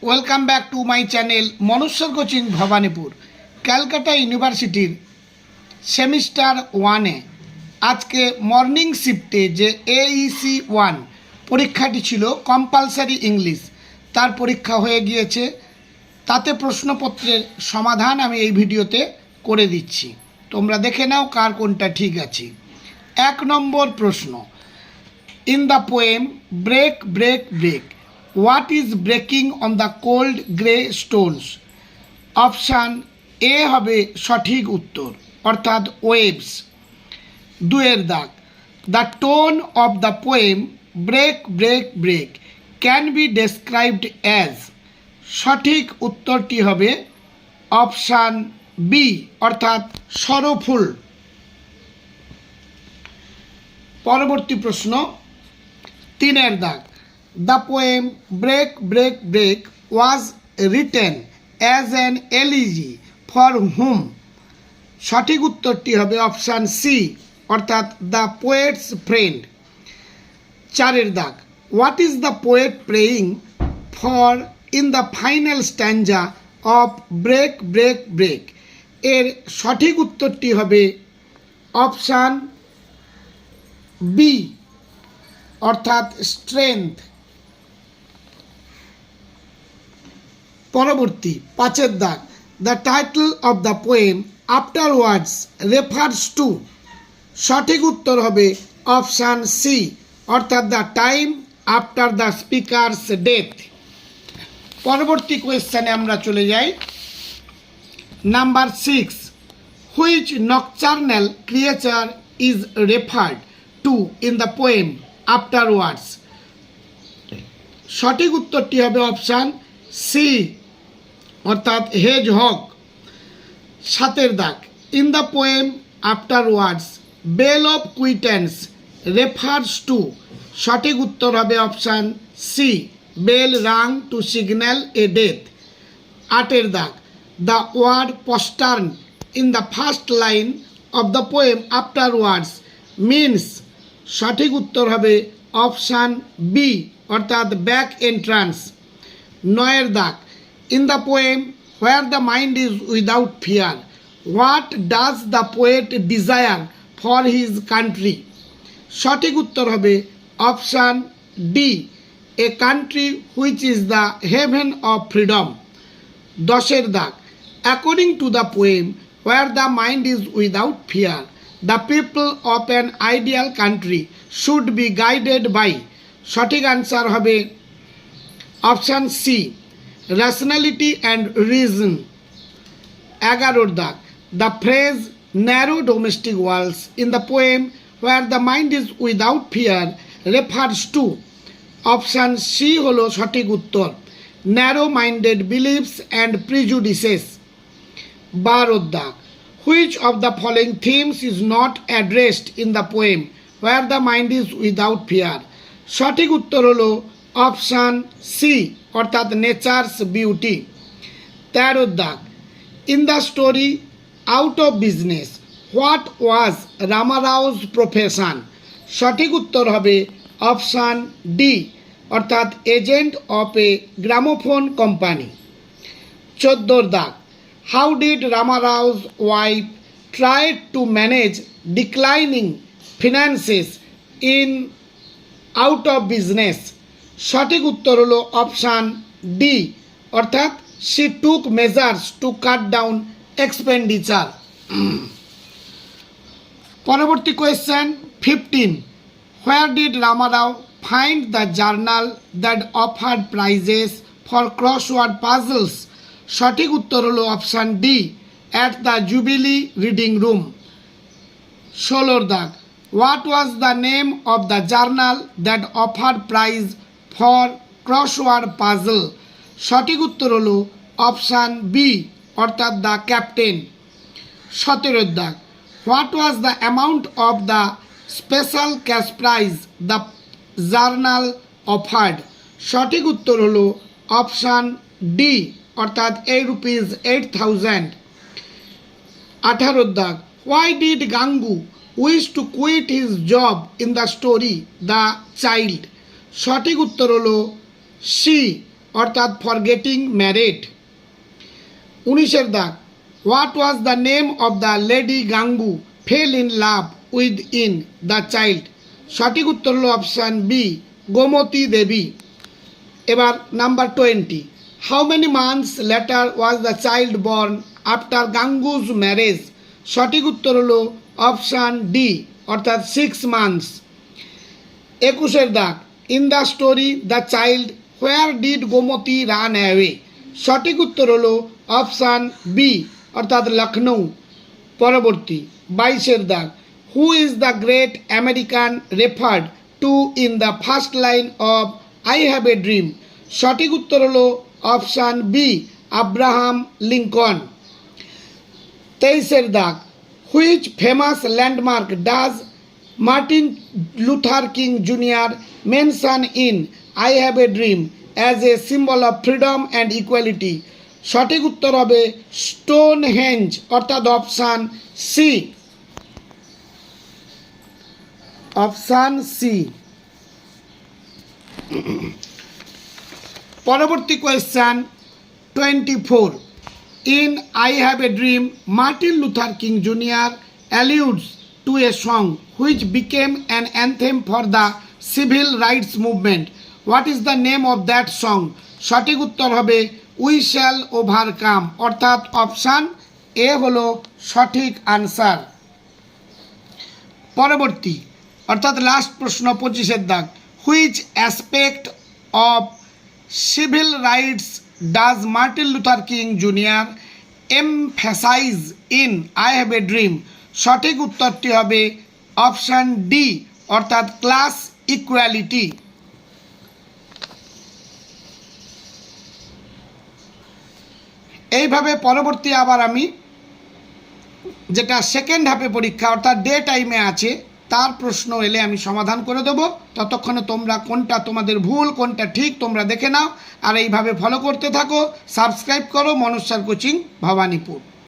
Welcome back to my channel মনুষ্যর coaching Bhowanipore. Calcutta ইউনিভার্সিটির semester ওয়ানে আজকে মর্নিং শিফটে যে AEC 1 পরীক্ষাটি ছিল কম্পালসারি ইংলিশ, তার পরীক্ষা হয়ে গিয়েছে। তাতে প্রশ্নপত্রের সমাধান আমি এই ভিডিওতে করে দিচ্ছি, তোমরা দেখে নাও কার কোনটা ঠিক আছে। 1 নম্বর প্রশ্ন, in the poem break break break, what is breaking on the cold grey stones? Option A হবে সঠিক উত্তর, অর্থাৎ ওয়েভস। 2 দাগ, the tone of the poem break break break can be described as, সঠিক উত্তরটি হবে অপশান বি, অর্থাৎ sorrowful. পরবর্তী প্রশ্ন 3 দাগ, the poem Break Break Break was written as an elegy for whom? সঠিক উত্তরটি হবে অপশান সি, অর্থাৎ দ্য পোয়েটস ফ্রেন্ড। 4 দাগ, what is the poet praying for in the final stanza of break break break? এর সঠিক উত্তরটি হবে option B, অর্থাৎ স্ট্রেংথ। পরবর্তী 5 দাগ, the title of the poem afterwards refers to, সঠিক উত্তর হবে অপশান সি, অর্থাৎ the time after the speaker's death. পরবর্তী কোয়েশ্চেনে আমরা চলে যাই। Number 6, which nocturnal creature is referred to in the poem afterwards? সঠিক উত্তরটি হবে অপশান সি, অর্থাৎ হেজহগ। 7 দাগ, in the poem afterwards bell of quietness refers to, সঠিক উত্তর হবে option C, bell rang to signal a death. 8 দাগ, the word postern in the first line of the poem afterwards means, সঠিক উত্তর হবে option B, অর্থাৎ back entrance. 9 দাগ, in the poem where the mind is without fear what does the poet desire for his country? সঠিক উত্তর হবে option D, a country which is the heaven of freedom. 10 দাগ, according to the poem where the mind is without fear the people of an ideal country should be guided by, সঠিক answer হবে option C, rationality and reason. 11 দাগ, the phrase narrow domestic walls in the poem where the mind is without fear refers to, option C হলো সঠিক উত্তর, narrow minded beliefs and prejudices. 12 দাগ, which of the following themes is not addressed in the poem where the mind is without fear? সঠিক উত্তর হলো option C, অর্থাৎ nature's beauty. 13 দাগ, in the story out of business what was Ramarao's profession? সঠিক উত্তর হবে option D, অর্থাৎ agent of a gramophone company. 14 দাগ, how did Ramarao's wife try to manage declining finances in out of business? সঠিক উত্তর হলো অপশান ডি, অর্থাৎ she took measures to cut down expenditure. পরবর্তী question 15, where did Ramarao find the journal that offered prizes for crossword puzzles? সঠিক উত্তর হলো option D, at the jubilee reading room. 16 দাগ, what was the name of the journal that offered prize for crossword puzzle? সঠিক উত্তর হলো option B, অর্থাৎ the captain. 17 দাগ, what was the amount of the special cash prize the journal offered? সঠিক উত্তর হলো option D, অর্থাৎ ₹8,000। 18 দাগ, why did Gangu wish to quit his job in the story the child? সঠিক উত্তর হলো সি, অর্থাৎ ফর গেটিং ম্যারিড। 19 দাগ, what was the name of the lady Gangu fell in love with in the child? সঠিক উত্তর হলো অপশান বি, গোমতী দেবী। এবার number 20, how many months later was the child born after Gangu's marriage? সঠিক উত্তর হলো option D, অর্থাৎ 6 months. 21 দাগ, in the story the child where did Gomati run away? সঠিক উত্তর হলো অপশান বি, অর্থাৎ লখনৌ। পরবর্তী 22 দাগ, who is the great American referred to in the first line of I have a dream? সঠিক উত্তর হলো অপশান বি, আব্রাহাম লিঙ্কন। 23 দাগ, which famous landmark does Martin Luther King junior mention in I have a dream as a symbol of freedom and equality? সঠিক উত্তর হবে Stonehenge, অর্থাৎ option C, option C. পরবর্তী question 24, in I have a dream Martin Luther King junior alludes to a song which became an anthem for the civil rights movement. What is the name of that song? সঠিক উত্তর হবে we shall overcome, অর্থাৎ option A হলো সঠিক answer. পরবর্তী অর্থাৎ last প্রশ্ন 25 দাগ, which aspect of civil rights does Martin Luther King Junior emphasize in I have a dream? সঠিক উত্তরটি হবে অপশান ডি, অর্থাৎ ক্লাস ইকুয়ালিটি। এইভাবে পরবর্তী আবার আমি যেটা সেকেন্ড হাফে পরীক্ষা অর্থাৎ ডে টাইমে আছে তার প্রশ্ন এলে আমি সমাধান করে দেবো। ততক্ষণে তোমরা কোনটা তোমাদের ভুল কোনটা ঠিক তোমরা দেখে নাও, আর এইভাবে ফলো করতে থাকো। সাবস্ক্রাইব করো মনস্যার কোচিং ভবানীপুর।